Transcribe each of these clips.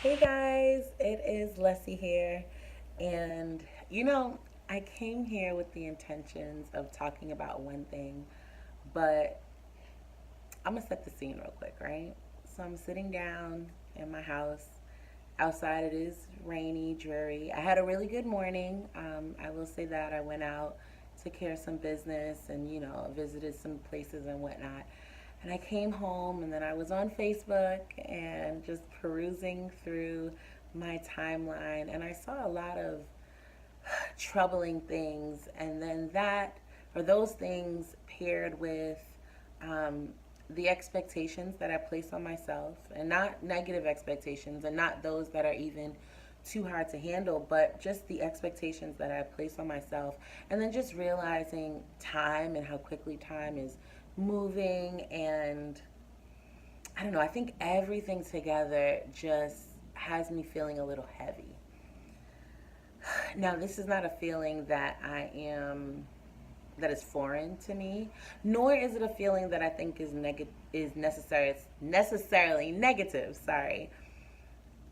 Hey guys, it is Lessy here. And I came here with the intentions of talking about one thing, but I'm gonna set the scene real quick, right? So I'm sitting down in my house. Outside it is rainy, dreary. I had a really good morning. I will say that I went out, took care of some business, and visited some places and whatnot. And I came home, and then I was on Facebook and just perusing through my timeline, and I saw a lot of troubling things, and then that or those things paired with um, the expectations that I place on myself, and not negative expectations, and not those that are even too hard to handle, but just the expectations that I place on myself, and then just realizing time and how quickly time is moving, and I don't know, I think everything together just has me feeling a little heavy. Now, this is not a feeling that is foreign to me, nor is it a feeling that I think is necessarily negative. Sorry,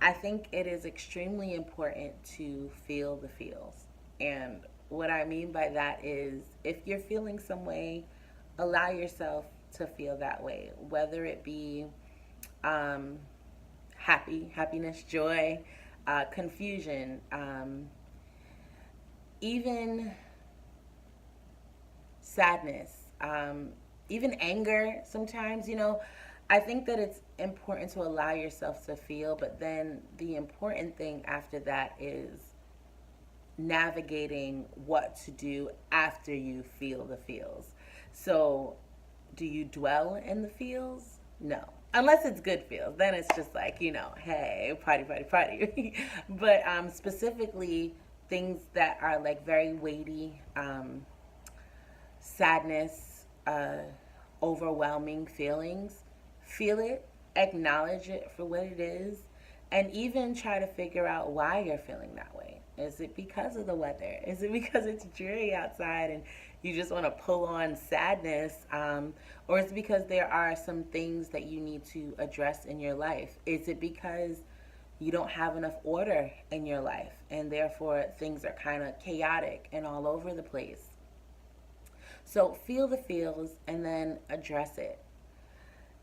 I think it is extremely important to feel the feels, and what I mean by that is if you're feeling some way, allow yourself to feel that way, whether it be um, happiness, joy, confusion, even sadness, even anger sometimes. I think that it's important to allow yourself to feel, but then the important thing after that is navigating what to do after you feel the feels. So, do you dwell in the feels? No. Unless it's good feels. Then it's just like, hey, party, party, party. But specifically, things that are like very weighty, sadness, overwhelming feelings, feel it, acknowledge it for what it is, and even try to figure out why you're feeling that way. Is it because of the weather? Is it because it's dreary outside and you just want to pull on sadness? Or is it because there are some things that you need to address in your life? Is it because you don't have enough order in your life and therefore things are kind of chaotic and all over the place? So feel the feels and then address it.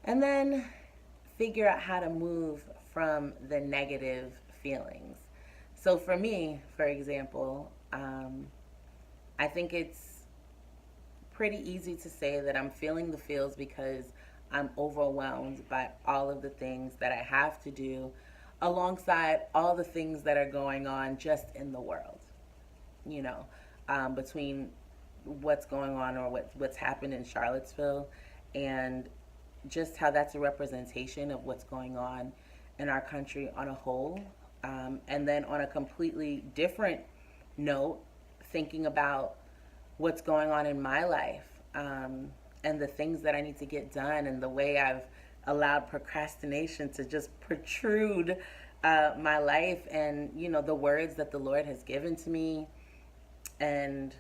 And then figure out how to move from the negative feelings. So for me, for example, I think it's pretty easy to say that I'm feeling the feels because I'm overwhelmed by all of the things that I have to do alongside all the things that are going on just in the world, you know, between what's going on or what's happened in Charlottesville and just how that's a representation of what's going on in our country on a whole. And then on a completely different note, thinking about what's going on in my life, and the things that I need to get done, and the way I've allowed procrastination to just protrude my life, and the words that the Lord has given to me, and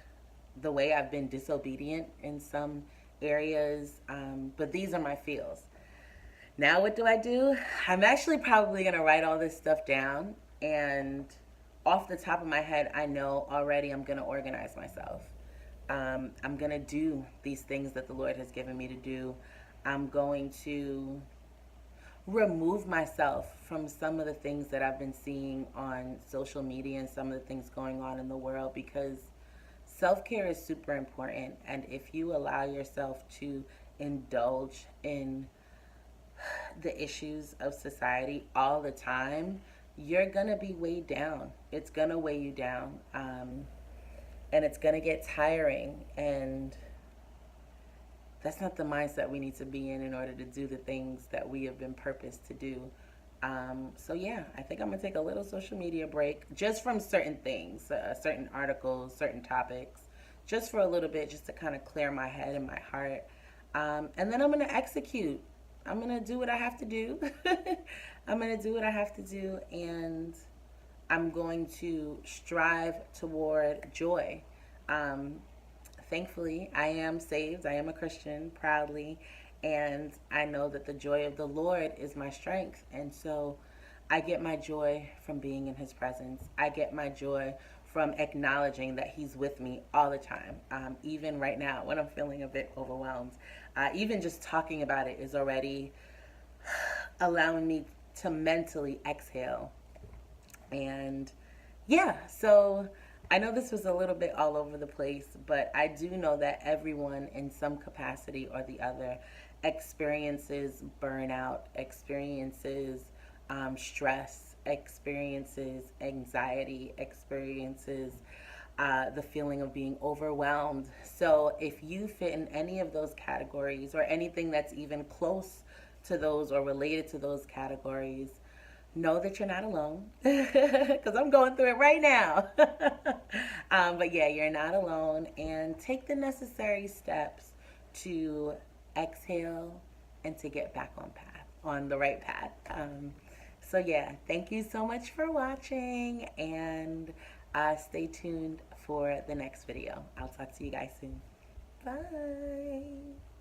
the way I've been disobedient in some areas. But these are my feels. Now, what do I do? I'm actually probably going to write all this stuff down. And off the top of my head, I know already I'm going to organize myself. I'm going to do these things that the Lord has given me to do. I'm going to remove myself from some of the things that I've been seeing on social media and some of the things going on in the world, because self care is super important. And if you allow yourself to indulge in the issues of society all the time, you're going to be weighed down. It's going to weigh you down. And it's going to get tiring. And that's not the mindset we need to be in order to do the things that we have been purposed to do. So yeah, I think I'm gonna take a little social media break just from certain things, certain articles, certain topics, just for a little bit, just to kind of clear my head and my heart. And then I'm gonna execute. I'm gonna do what I have to do. I'm gonna do what I have to do, and I'm going to strive toward joy. Um, Thankfully, I am saved. I am a Christian proudly, and I know that the joy of the Lord is my strength. And so I get my joy from being in his presence. I get my joy from acknowledging that he's with me all the time. Even right now, when I'm feeling a bit overwhelmed, even just talking about it is already allowing me to mentally exhale. And yeah, so I know this was a little bit all over the place, but I do know that everyone in some capacity or the other experiences burnout, experiences stress, experiences anxiety, experiences the feeling of being overwhelmed. So if you fit in any of those categories or anything that's even close to those or related to those categories, know that you're not alone because I'm going through it right now. But yeah, you're not alone, and take the necessary steps to exhale and to get back on the right path. So yeah, thank you so much for watching, and stay tuned for the next video. I'll talk to you guys soon. Bye.